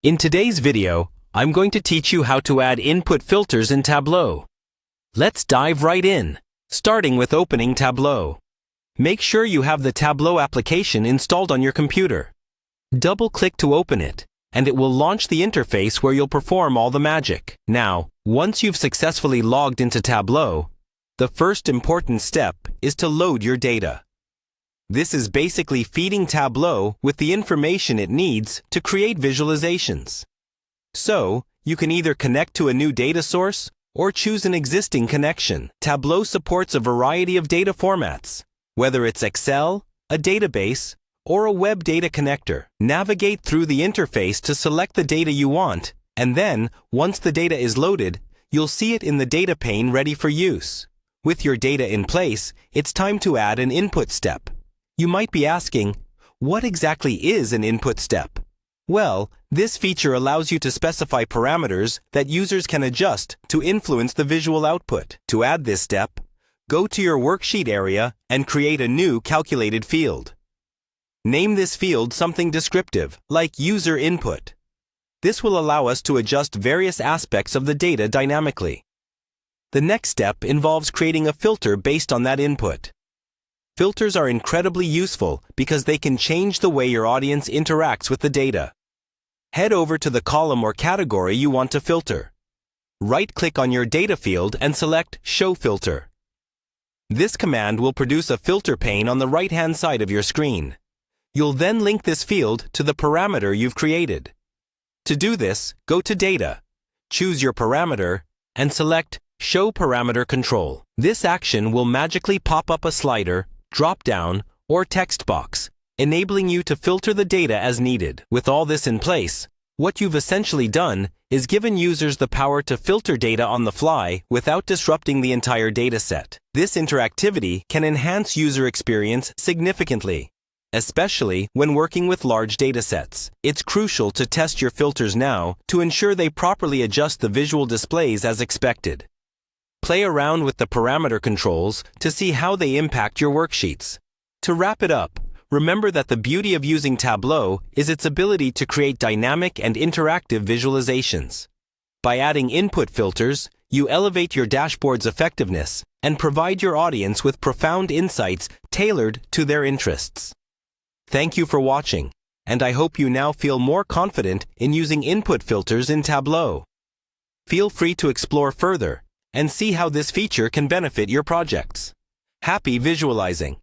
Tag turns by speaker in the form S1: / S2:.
S1: In today's video, I'm going to teach you how to add input filters in Tableau. Let's dive right in, starting with opening Tableau. Make sure you have the Tableau application installed on your computer. Double-click to open it, and it will launch the interface where you'll perform all the magic. Now, once you've successfully logged into Tableau, the first important step is to load your data. This is basically feeding Tableau with the information it needs to create visualizations. So, you can either connect to a new data source or choose an existing connection. Tableau supports a variety of data formats, whether it's Excel, a database, or a web data connector. Navigate through the interface to select the data you want, and then, once the data is loaded, you'll see it in the data pane ready for use. With your data in place, it's time to add an input step. You might be asking, what exactly is an input step? Well, this feature allows you to specify parameters that users can adjust to influence the visual output. To add this step, go to your worksheet area and create a new calculated field. Name this field something descriptive, like user input. This will allow us to adjust various aspects of the data dynamically. The next step involves creating a filter based on that input. Filters are incredibly useful because they can change the way your audience interacts with the data. Head over to the column or category you want to filter. Right-click on your data field and select Show Filter. This command will produce a filter pane on the right-hand side of your screen. You'll then link this field to the parameter you've created. To do this, go to Data, choose your parameter, and select Show Parameter Control. This action will magically pop up a slider, drop-down, or text box, enabling you to filter the data as needed. With all this in place, what you've essentially done is given users the power to filter data on the fly without disrupting the entire dataset. This interactivity can enhance user experience significantly, especially when working with large datasets. It's crucial to test your filters now to ensure they properly adjust the visual displays as expected. Play around with the parameter controls to see how they impact your worksheets. To wrap it up, remember that the beauty of using Tableau is its ability to create dynamic and interactive visualizations. By adding input filters, you elevate your dashboard's effectiveness and provide your audience with profound insights tailored to their interests. Thank you for watching, and I hope you now feel more confident in using input filters in Tableau. Feel free to explore further and see how this feature can benefit your projects. Happy visualizing!